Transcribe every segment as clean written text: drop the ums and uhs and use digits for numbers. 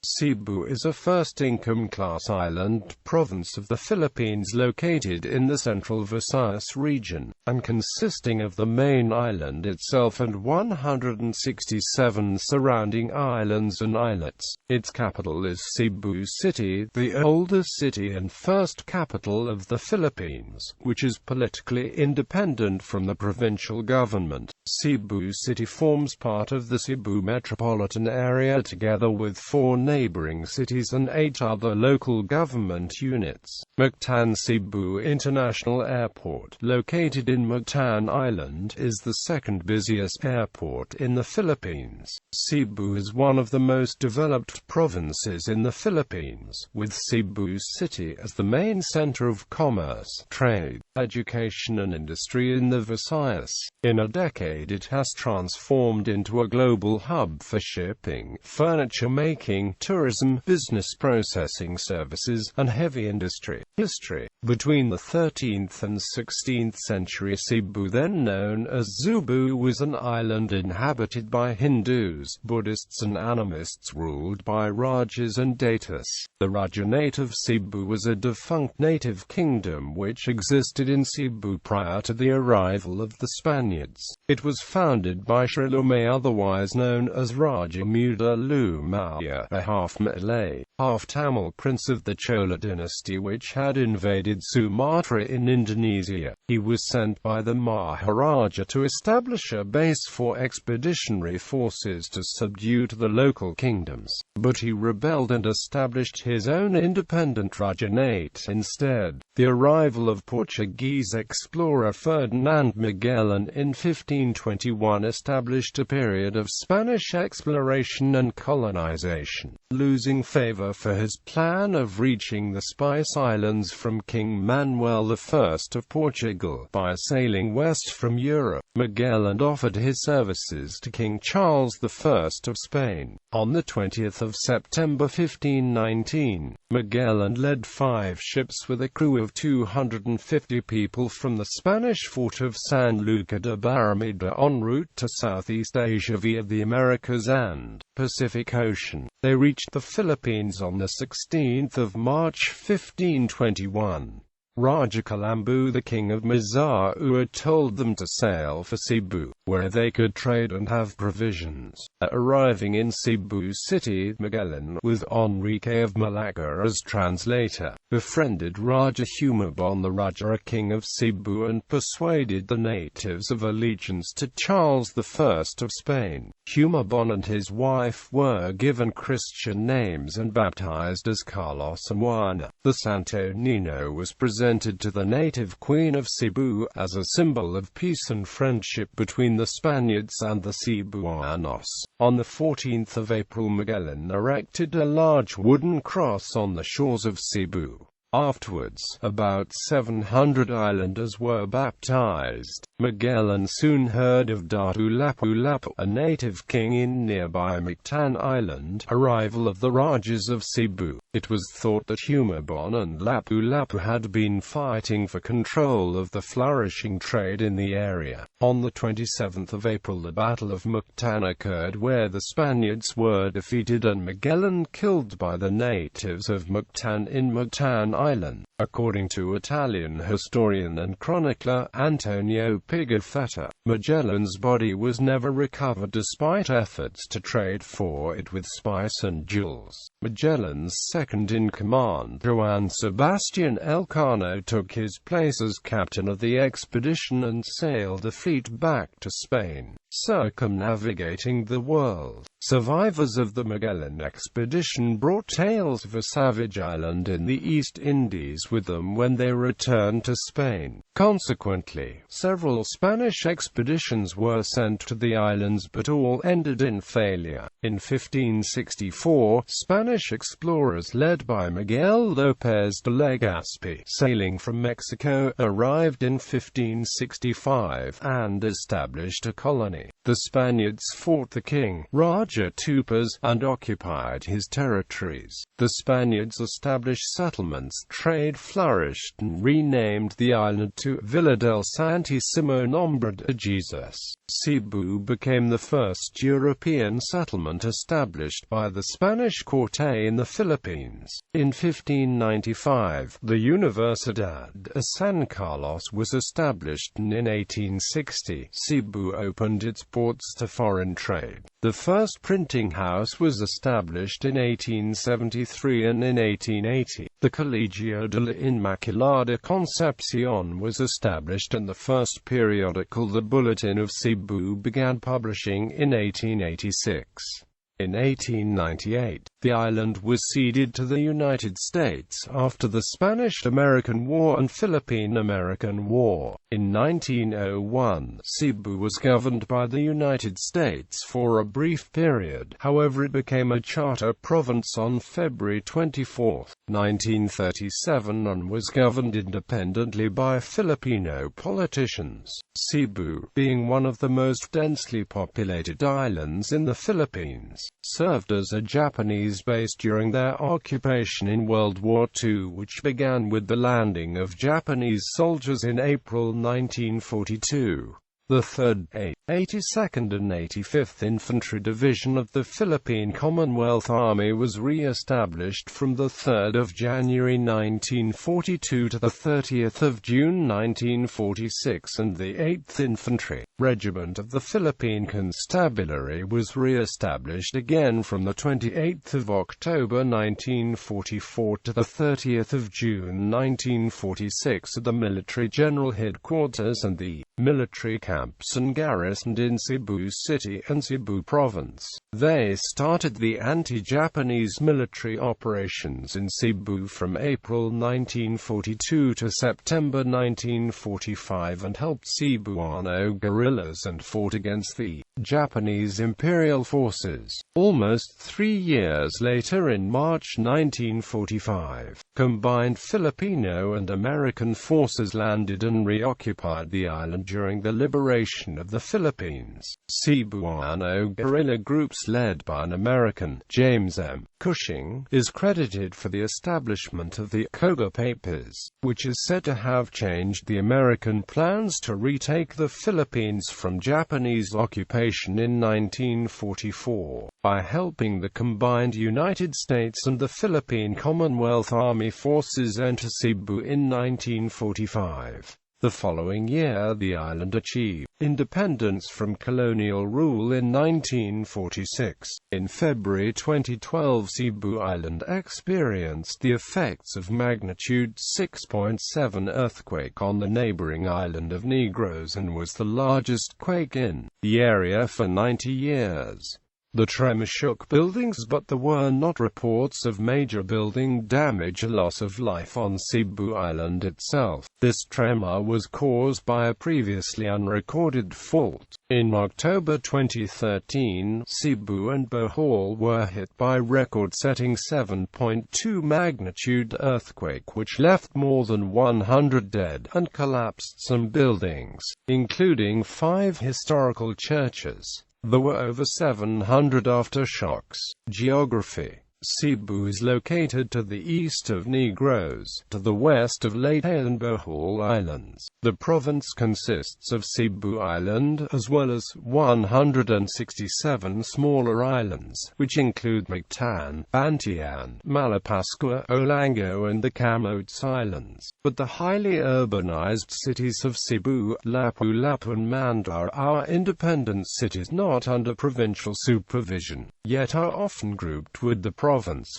Cebu is a first-income-class island province of the Philippines located in the Central Visayas region, and consisting of the main island itself and 167 surrounding islands and islets. Its capital is Cebu City, the oldest city and first capital of the Philippines, which is politically independent from the provincial government. Cebu City forms part of the Cebu Metropolitan Area together with 4 neighboring cities and 8 other local government units. Mactan-Cebu International Airport, located in Mactan Island, is the second busiest airport in the Philippines. Cebu is one of the most developed provinces in the Philippines, with Cebu City as the main center of commerce, trade, education and industry in the Visayas. In a decade it has transformed into a global hub for shipping, furniture making, tourism, business processing services, and heavy industry. History. Between the 13th and 16th century, Cebu, then known as Cebu, was an island inhabited by Hindus, Buddhists and animists ruled by Rajas and Datus. The Rajanate of Cebu was a defunct native kingdom which existed in Cebu prior to the arrival of the Spaniards. It was founded by Shrilume, otherwise known as Raja Muda Lumaya, a half-Malay, half-Tamil prince of the Chola dynasty which had invaded Sumatra in Indonesia. He was sent by the Maharaja to establish a base for expeditionary forces to subdue the local kingdoms, but he rebelled and established his own independent Rajanate instead. The arrival of Portuguese explorer Ferdinand Magellan in 1521 established a period of Spanish exploration and colonization, losing favor for his plan of reaching the Spice Islands from King Manuel I of Portugal by sailing west from Europe. Magellan offered his services to King Charles I of Spain. On the 20th of September 1519, Magellan led 5 ships with a crew of 250 people from the Spanish fort of San Luca de Barrameda en route to Southeast Asia via the Americas and Pacific Ocean. They reached the Philippines on the 16th of March 1521. Raja Kalambu, the king of Mazao, told them to sail for Cebu, where they could trade and have provisions. Arriving in Cebu City, Magellan, with Enrique of Malacca as translator, befriended Raja Humabon the Raja, king of Cebu, and persuaded the natives of allegiance to Charles I of Spain. Humabon and his wife were given Christian names and baptized as Carlos and Juana. The Santo Nino was presented to the native queen of Cebu as a symbol of peace and friendship between the Spaniards and the Cebuanos. On the 14th of April, Magellan erected a large wooden cross on the shores of Cebu. Afterwards, about 700 islanders were baptized. Magellan soon heard of Datu Lapu-Lapu, a native king in nearby Mactan Island, a rival of the Rajas of Cebu. It was thought that Humabon and Lapu-Lapu had been fighting for control of the flourishing trade in the area. On the 27th of April, the Battle of Mactan occurred, where the Spaniards were defeated and Magellan killed by the natives of Mactan in Mactan Island. According to Italian historian and chronicler Antonio Pigafetta, Magellan's body was never recovered despite efforts to trade for it with spice and jewels. Magellan's second-in-command, Juan Sebastian Elcano, took his place as captain of the expedition and sailed the fleet back to Spain, circumnavigating the world. Survivors of the Magellan expedition brought tales of a savage island in the East Indies with them when they returned to Spain. Consequently, several Spanish expeditions were sent to the islands, but all ended in failure. In 1564, Spanish explorers led by Miguel López de Legazpi, sailing from Mexico, arrived in 1565 and established a colony. The Spaniards fought the king, Raja Tupas, and occupied his territories. The Spaniards established settlements trade flourished and renamed the island to Villa del Santissimo Nombre de Jesus. Cebu became the first European settlement established by the Spanish Corte in the Philippines. In 1595, the Universidad de San Carlos was established, and in 1860, Cebu opened its ports to foreign trade. The first printing house was established in 1873, and in 1880, the Colegio de la Inmaculada Concepcion was established, and the first periodical, the Bulletin of Cebu, began publishing in 1886. In 1898, the island was ceded to the United States after the Spanish-American War and Philippine-American War. In 1901, Cebu was governed by the United States for a brief period. However, it became a charter province on February 24, 1937, and was governed independently by Filipino politicians. Cebu, being one of the most densely populated islands in the Philippines, served as a Japanese base during their occupation in World War II, which began with the landing of Japanese soldiers in April 1942. The 3rd, 82nd and 85th Infantry Division of the Philippine Commonwealth Army was re-established from the 3rd of January 1942 to the 30th of June 1946, and the 8th Infantry Regiment of the Philippine Constabulary was re-established again from the 28th of October 1944 to the 30th of June 1946 at the Military General Headquarters and the military camps and garrisoned in Cebu City and Cebu Province. They started the anti-Japanese military operations in Cebu from April 1942 to September 1945 and helped Cebuano guerrillas and fought against the Japanese imperial forces. Almost 3 years later, in March 1945, combined Filipino and American forces landed and reoccupied the island during the liberation of the Philippines. Cebuano guerrilla groups led by an American, James M. Cushing, is credited for the establishment of the Koga Papers, which is said to have changed the American plans to retake the Philippines from Japanese occupation in 1944, by helping the combined United States and the Philippine Commonwealth Army forces enter Cebu in 1945. The following year, the island achieved independence from colonial rule in 1946. In February 2012, Cebu Island experienced the effects of magnitude 6.7 earthquake on the neighboring island of Negros and was the largest quake in the area for 90 years. The tremor shook buildings, but there were not reports of major building damage or loss of life on Cebu Island itself. This tremor was caused by a previously unrecorded fault. In October 2013, Cebu and Bohol were hit by record-setting 7.2 magnitude earthquake, which left more than 100 dead and collapsed some buildings, including 5 historical churches. There were over 700 aftershocks. Geography. Cebu is located to the east of Negros, to the west of Leyte and Bohol Islands. The province consists of Cebu Island, as well as 167 smaller islands, which include Mactan, Bantian, Malapascua, Olango and the Camotes Islands. But the highly urbanized cities of Cebu, Lapu-Lapu and Mandar are independent cities not under provincial supervision, yet are often grouped with the province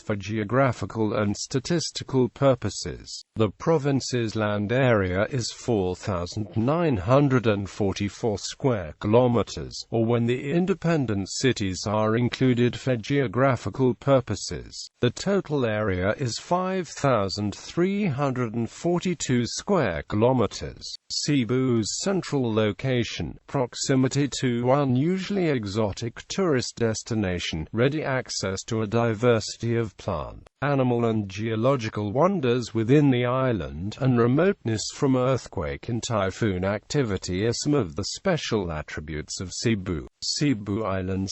for geographical and statistical purposes. The province's land area is 4,944 square kilometers, or when the independent cities are included for geographical purposes, the total area is 5,342 square kilometers. Cebu's central location, proximity to unusually exotic tourist destination, ready access to a diversity of plant, animal and geological wonders within the island, and remoteness from earthquake and typhoon activity are some of the special attributes of Cebu. Cebu Island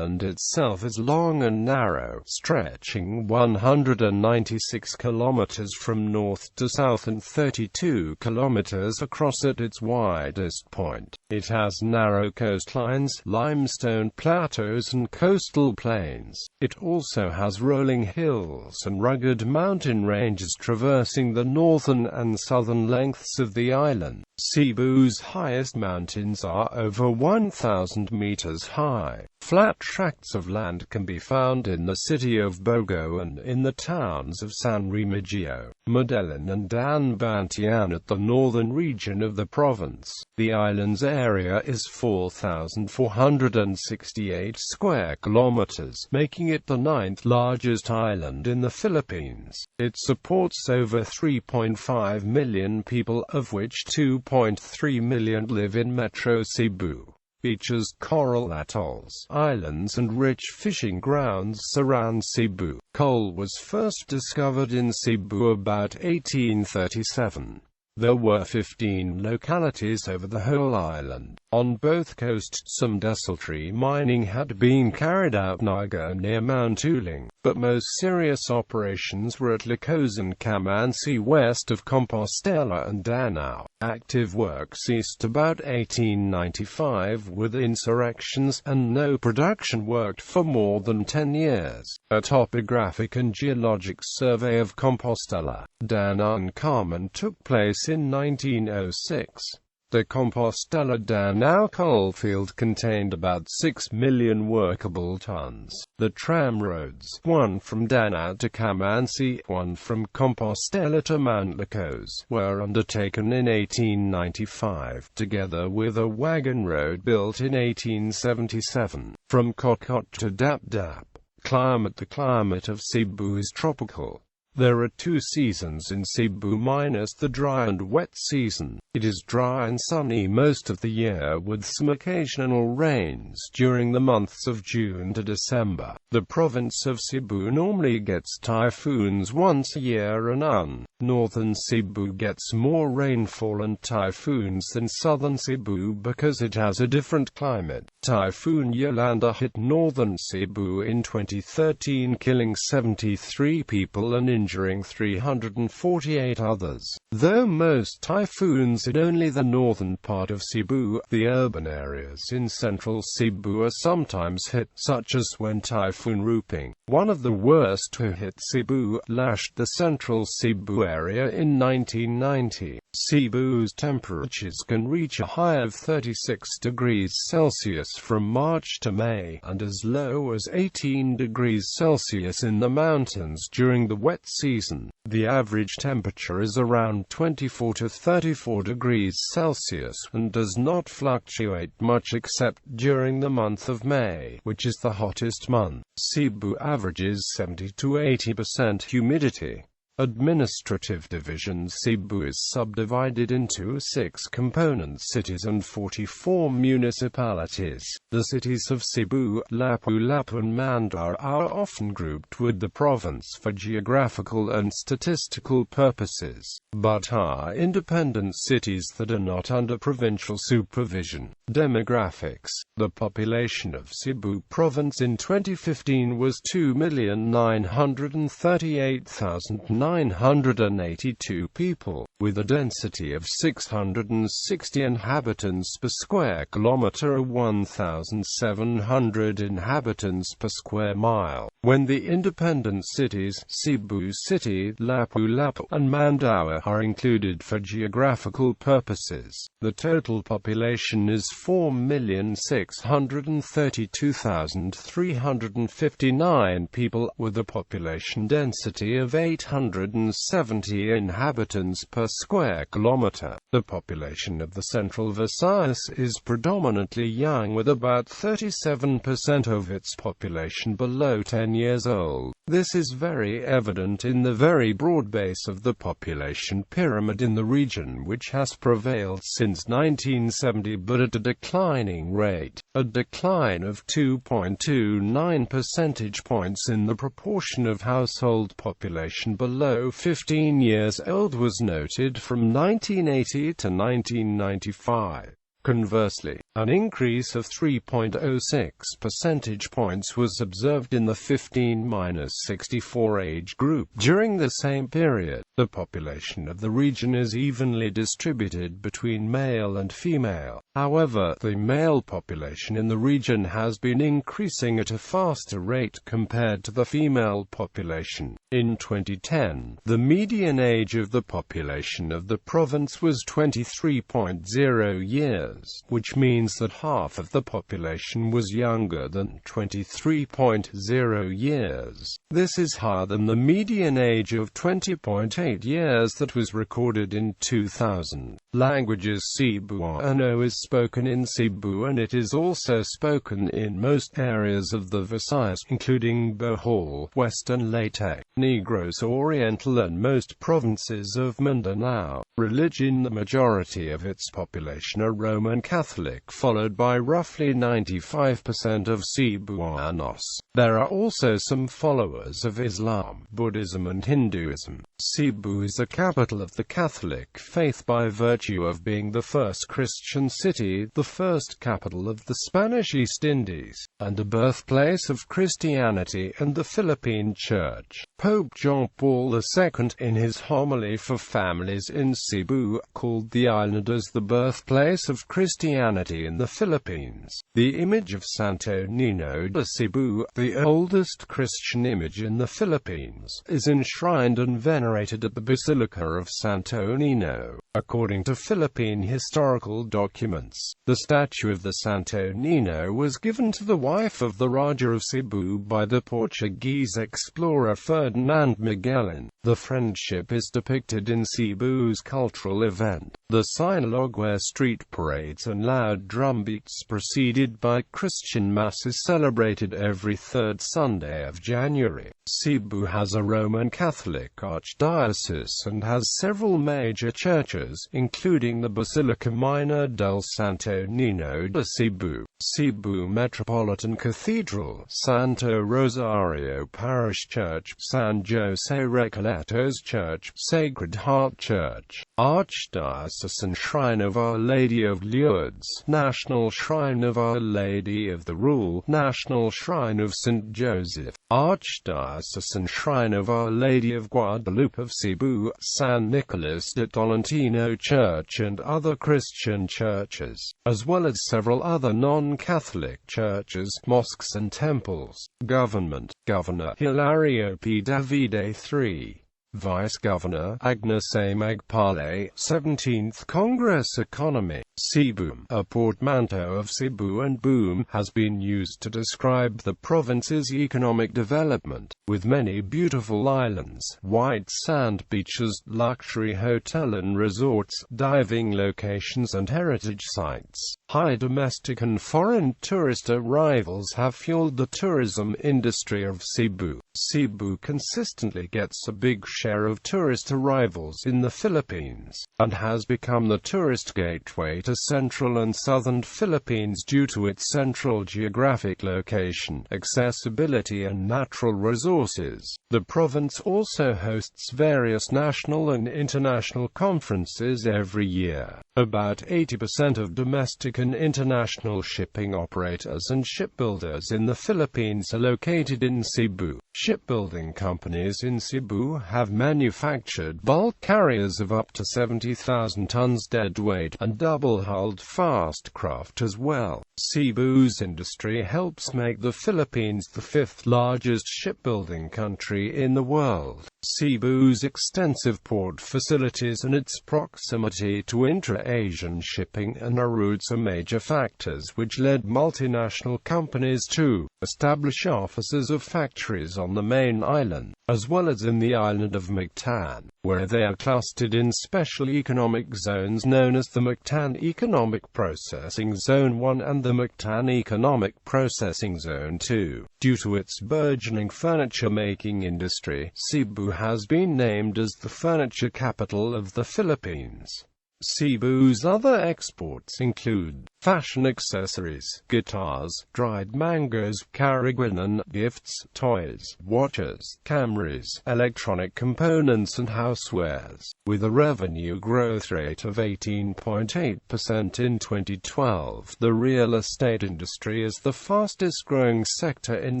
itself is long and narrow, stretching 196 kilometers from north to south and 32 kilometers across at its widest point. It has narrow coastlines, limestone plateaus and coastal plains. It also has rolling hills and rugged mountain ranges traversing the northern and southern lengths of the island. Cebu's highest mountains are over 1,000 meters high. Flat tracts of land can be found in the city of Bogo and in the towns of San Remigio, Medellin and Bantian at the northern region of the province. The island's area is 4,468 square kilometers, making it the 9th largest island in the Philippines. It supports over 3.5 million people, of which 2.3 million live in Metro Cebu. Beaches, coral atolls, islands and rich fishing grounds surround Cebu. Coal was first discovered in Cebu about 1837. There were 15 localities over the whole island. On both coasts, some desultory mining had been carried out near Mount Uling, but most serious operations were at Licos and Camansi west of Compostela and Danao. Active work ceased about 1895 with insurrections, and no production worked for more than 10 years. A topographic and geologic survey of Compostela, Danao and Carmen took place in 1906. The Compostela-Danao coalfield contained about 6 million workable tons. The tram roads, one from Danao to Camansi, one from Compostela to Mount Licos, were undertaken in 1895, together with a wagon road built in 1877. From Kokot to Dap-Dap. The climate of Cebu is tropical. There are 2 seasons in Cebu minus the dry and wet season. It is dry and sunny most of the year with some occasional rains during the months of June to December. The province of Cebu normally gets typhoons once a year, and northern Cebu gets more rainfall and typhoons than southern Cebu because it has a different climate. Typhoon Yolanda hit northern Cebu in 2013, killing 73 people and injuring 348 others. Though most typhoons hit only the northern part of Cebu, the urban areas in central Cebu are sometimes hit, such as when Typhoon Ruping, one of the worst to hit Cebu, lashed the central Cebu area in 1990. Cebu's temperatures can reach a high of 36 degrees Celsius from March to May, and as low as 18 degrees Celsius in the mountains during the wet season. The average temperature is around 24 to 34 degrees Celsius, and does not fluctuate much except during the month of May, which is the hottest month. Cebu averages 70 to 80% humidity. Administrative division: Cebu is subdivided into 6 component cities and 44 municipalities. The cities of Cebu, Lapu-Lapu and Mandaue are often grouped with the province for geographical and statistical purposes, but are independent cities that are not under provincial supervision. Demographics: the population of Cebu province in 2015 was 2,938,982 people, with a density of 660 inhabitants per square kilometer or 1,700 inhabitants per square mile. When the independent cities, Cebu City, Lapu-Lapu, and Mandaue, are included for geographical purposes, the total population is 4,632,359 people, with a population density of 870 inhabitants per square kilometer. The population of the Central Visayas is predominantly young, with about 37% of its population below 10 years old. This is very evident in the very broad base of the population pyramid in the region, which has prevailed since 1970 but at a declining rate. A decline of 2.29 percentage points in the proportion of household population below 15 years old was noted from 1980 to 1995. Conversely, an increase of 3.06 percentage points was observed in the 15–64 age group. During the same period, the population of the region is evenly distributed between male and female. However, the male population in the region has been increasing at a faster rate compared to the female population. In 2010, the median age of the population of the province was 23.0 years, which means that half of the population was younger than 23.0 years. This is higher than the median age of 20.8 years that was recorded in 2000. Languages Cebuano is spoken in Cebu and it is also spoken in most areas of the Visayas, including Bohol, Western Leyte, Negros Oriental and most provinces of Mindanao. Religion: the majority of its population are Roman Catholic, followed by roughly 95% of Cebuanos. There are also some followers of Islam, Buddhism and Hinduism. Cebu is the capital of the Catholic faith by virtue of being the first Christian city, the first capital of the Spanish East Indies, and the birthplace of Christianity and the Philippine Church. Pope John Paul II, in his homily for families in Cebu, called the island as the birthplace of Christianity in the Philippines. The image of Santo Niño de Cebu, the oldest Christian image in the Philippines, is enshrined and venerated at the Basilica of Santo Niño. According to Philippine historical documents, the statue of the Santo Niño was given to the wife of the Raja of Cebu by the Portuguese explorer Ferdinand Magellan. The friendship is depicted in Cebu's cultural event, the Sinulog, where street parades and loud drumbeats preceded by Christian masses celebrated every third Sunday of January. Cebu has a Roman Catholic archdiocese and has several major churches, including the Basilica Minor del Santo Niño de Cebu, Cebu Metropolitan Cathedral, Santo Rosario Parish Church, San Jose Recoletos Church, Sacred Heart Church, Archdiocesan Shrine of Our Lady of Lourdes, National Shrine of Our Lady of the Rule, National Shrine of St. Joseph, Archdiocesan Shrine of Our Lady of Guadalupe of Cebu, San Nicolas de Tolentino Church and other Christian churches, as well as several other non-Catholic churches, mosques and temples. Government: Governor Hilario P. Davide III. Vice-Governor Agnes A. Magpale. 17th Congress. Economy: Cebu, a portmanteau of Cebu and boom, has been used to describe the province's economic development, with many beautiful islands, white sand beaches, luxury hotel and resorts, diving locations and heritage sites. High domestic and foreign tourist arrivals have fueled the tourism industry of Cebu. Cebu consistently gets a big share of tourist arrivals in the Philippines, and has become the tourist gateway to central and southern Philippines due to its central geographic location, accessibility and natural resources. The province also hosts various national and international conferences every year. About 80% of domestic and international shipping operators and shipbuilders in the Philippines are located in Cebu. Shipbuilding companies in Cebu have manufactured bulk carriers of up to 70,000 tons deadweight and double-hulled fast craft as well. Cebu's industry helps make the Philippines the fifth largest shipbuilding country in the world. Cebu's extensive port facilities and its proximity to intra-Asian shipping and routes are major factors which led multinational companies to establish offices of factories on the main island, as well as in the island of Mactan, where they are clustered in special economic zones known as the Mactan Economic Processing Zone 1 and the Mactan Economic Processing Zone 2. Due to its burgeoning furniture-making industry, Cebu has been named as the furniture capital of the Philippines. Cebu's other exports include fashion accessories, guitars, dried mangoes, carrageenan, gifts, toys, watches, cameras, electronic components and housewares, with a revenue growth rate of 18.8% in 2012. The real estate industry is the fastest growing sector in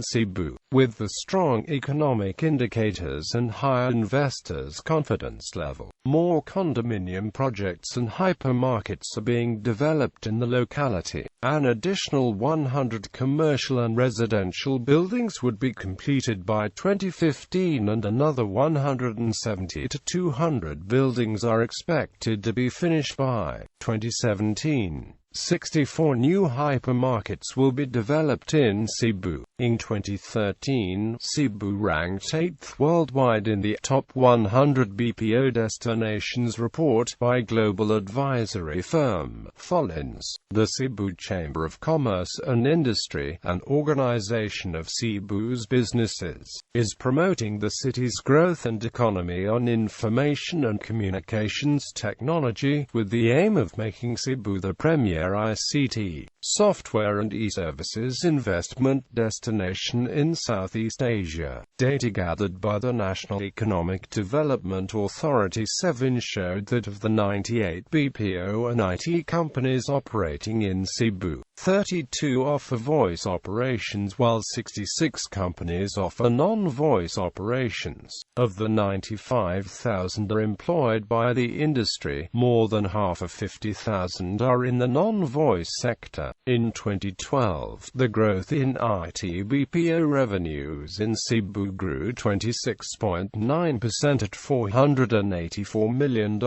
Cebu, with the strong economic indicators and high investors' confidence level. More condominium projects and hypermarkets are being developed in the locality. An additional 100 commercial and residential buildings would be completed by 2015 and another 170 to 200 buildings are expected to be finished by 2017. 64 new hypermarkets will be developed in Cebu. In 2013, Cebu ranked 8th worldwide in the Top 100 BPO Destinations report by global advisory firm Follins. The Cebu Chamber of Commerce and Industry, an organization of Cebu's businesses, is promoting the city's growth and economy on information and communications technology, with the aim of making Cebu the premier ICT, software and e-services investment destination in Southeast Asia. Data gathered by the National Economic Development Authority 7 showed that of the 98 BPO and IT companies operating in Cebu, 32 offer voice operations while 66 companies offer non-voice operations. Of the 95,000 are employed by the industry, more than half of 50,000 are in the non-voice sector. In 2012, the growth in IT BPO revenues in Cebu grew 26.9% at $484 million,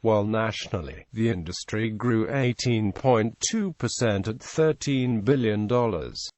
while nationally, the industry grew 18.2% at $13 billion.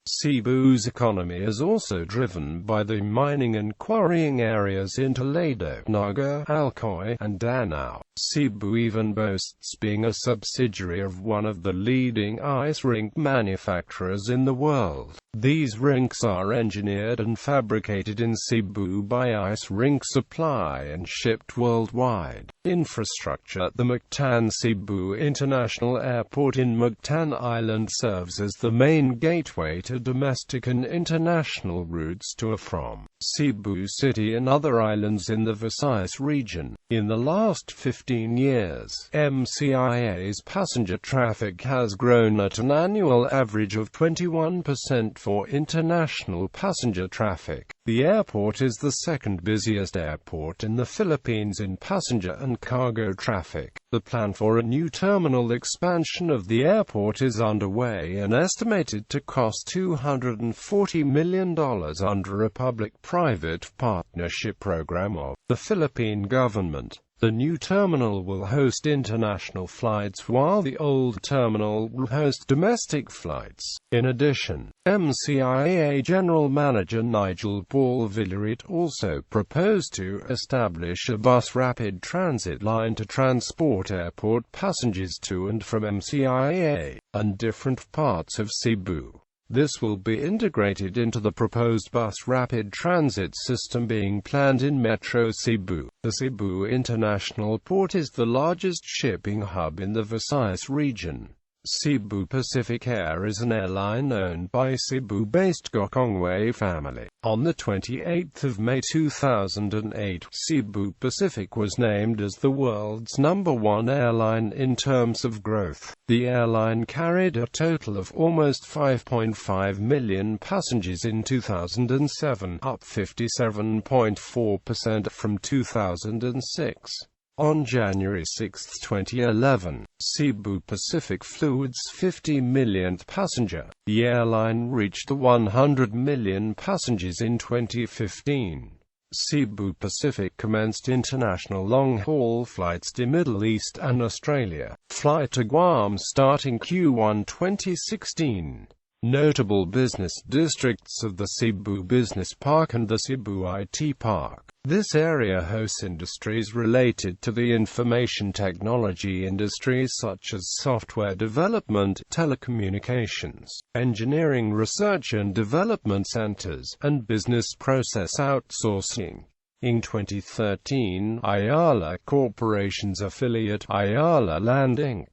Cebu's economy is also driven by the mining and quarrying areas in Toledo, Naga, Alcoy, and Danao. Cebu even boasts being a subsidiary of one of the leading ice rink manufacturers in the world. These rinks are engineered and fabricated in Cebu by Ice Rink Supply and shipped worldwide. Infrastructure at the Mactan-Cebu International Airport in Mactan Island serves as the main gateway to domestic and international routes to and from Cebu City and other islands in the Visayas region. In the last 15 years, MCIA's passenger traffic has grown at an annual average of 21% for international passenger traffic. The airport is the second busiest airport in the Philippines in passenger and cargo traffic. The plan for a new terminal expansion of the airport is underway and estimated to cost $240 million under a public-private partnership program of the Philippine government. The new terminal will host international flights while the old terminal will host domestic flights. In addition, MCIA General Manager Nigel Paul Villaret also proposed to establish a bus rapid transit line to transport airport passengers to and from MCIA and different parts of Cebu. This will be integrated into the proposed bus rapid transit system being planned in Metro Cebu. The Cebu International Port is the largest shipping hub in the Visayas region. Cebu Pacific Air is an airline owned by Cebu-based Gokongwei family. On the 28th of May 2008, Cebu Pacific was named as the world's #1 airline in terms of growth. The airline carried a total of almost 5.5 million passengers in 2007, up 57.4% from 2006. On January 6, 2011, Cebu Pacific flew its 50 millionth passenger. The airline reached the 100 million passengers in 2015. Cebu Pacific commenced international long-haul flights to Middle East and Australia. Flight to Guam starting Q1 2016. Notable business districts of the Cebu Business Park and the Cebu IT Park. This area hosts industries related to the information technology industry such as software development, telecommunications, engineering research and development centers, and business process outsourcing. In 2013, Ayala Corporation's affiliate, Ayala Land Inc.,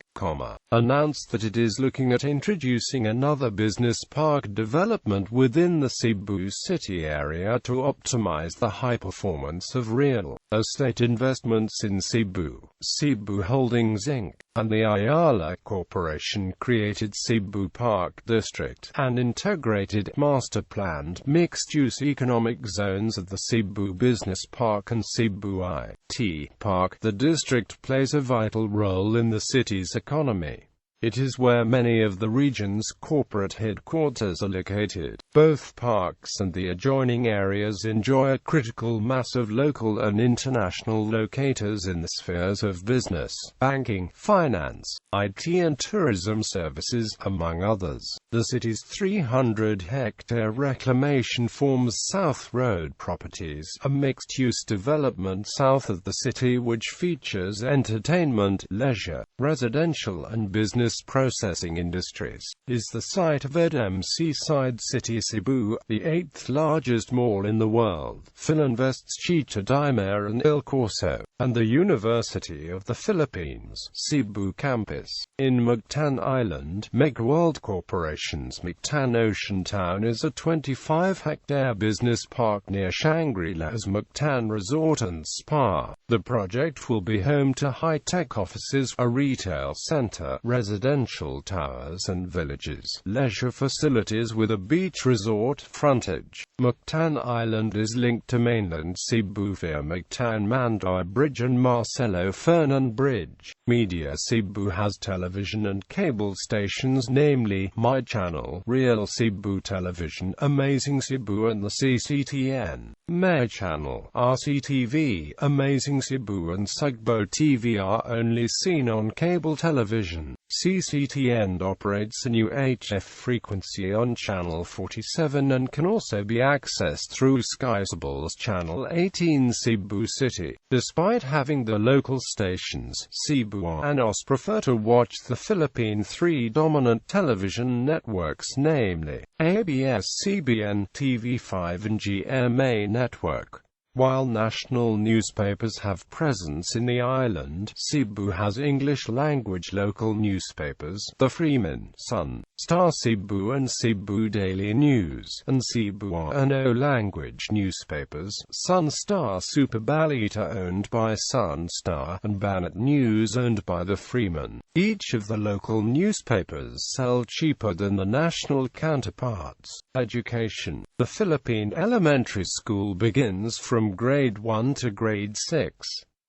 announced that it is looking at introducing another business park development within the Cebu City area to optimize the high performance of real estate investments in Cebu. Cebu Holdings Inc. and the Ayala Corporation created Cebu Park District, an integrated, master-planned, mixed-use economic zones of the Cebu Business Park and Cebu IT Park. The district plays a vital role in the city's economy. It is where many of the region's corporate headquarters are located. Both parks and the adjoining areas enjoy a critical mass of local and international locators in the spheres of business, banking, finance, IT and tourism services, among others. The city's 300-hectare reclamation forms South Road Properties, a mixed-use development south of the city which features entertainment, leisure, residential and business processing industries. Is the site of EDM Seaside City Cebu, the 8th largest mall in the world. Philinvest's Chita Daimler and Il Corso, and the University of the Philippines, Cebu campus. In Mactan Island, Megworld Corporation's Mactan Ocean Town is a 25-hectare business park near Shangri-La's Mactan Resort and Spa. The project will be home to high-tech offices, a retail center, residential towers and villages, leisure facilities with a beach resort frontage. Mactan Island is linked to mainland Cebu via Mactan Mandaue Bridge and Marcelo Fernan Bridge. Media Cebu has television and cable stations, namely My Channel, Real Cebu Television, Amazing Cebu and the CCTN. My Channel, RCTV, Amazing Cebu and Sugbo TV are only seen on cable television. CCTN operates a new HF frequency on Channel 47 and can also be accessed through Skycable's Channel 18 Cebu City. Despite having the local stations, Cebuanos prefer to watch the Philippine three dominant television networks, namely ABS-CBN, TV5 and GMA Network. While national newspapers have presence in the island, Cebu has English-language local newspapers, The Freeman, Sun, Star Cebu and Cebu Daily News, and Cebuano-language newspapers, Sun Star Super Balita owned by Sun Star, and Banat News owned by The Freeman. Each of the local newspapers sell cheaper than the national counterparts. Education. The Philippine elementary school begins from grade 1 to grade 6.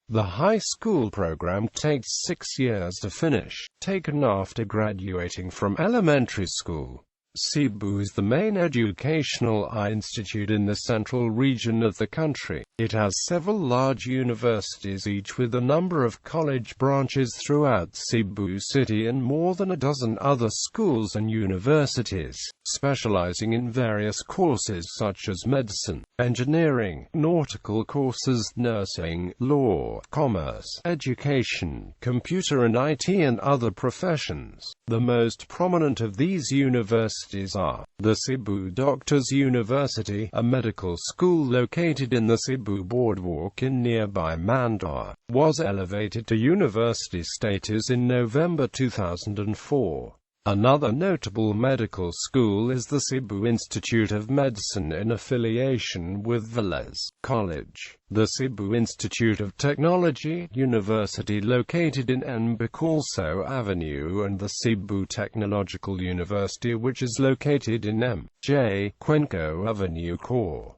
The high school program takes 6 years to finish, taken after graduating from elementary school. Cebu is the main educational institute in the central region of the country. It has several large universities, each with a number of college branches throughout Cebu City and more than a dozen other schools and universities, specializing in various courses such as medicine, engineering, nautical courses, nursing, law, commerce, education, computer and IT and other professions. The most prominent of these universities are the Cebu Doctors University, a medical school located in the Cebu Boardwalk in nearby Mandaue, was elevated to university status in November 2004. Another notable medical school is the Cebu Institute of Medicine in affiliation with Velez College. The Cebu Institute of Technology University located in Mbacalso Avenue and the Cebu Technological University which is located in M.J. Cuenco Avenue Core.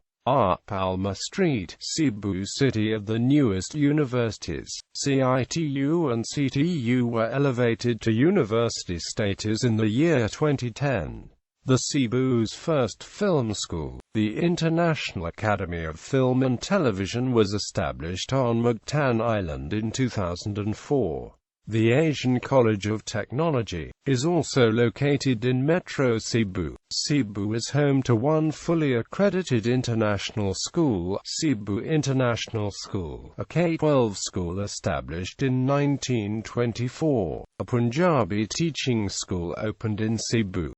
Palma Street, Cebu City. Of the newest universities, CITU and CTU were elevated to university status in the year 2010. The Cebu's first film school, the International Academy of Film and Television, was established on Mactan Island in 2004. The Asian College of Technology is also located in Metro Cebu. Cebu is home to one fully accredited international school, Cebu International School, a K-12 school established in 1924. A Punjabi teaching school opened in Cebu.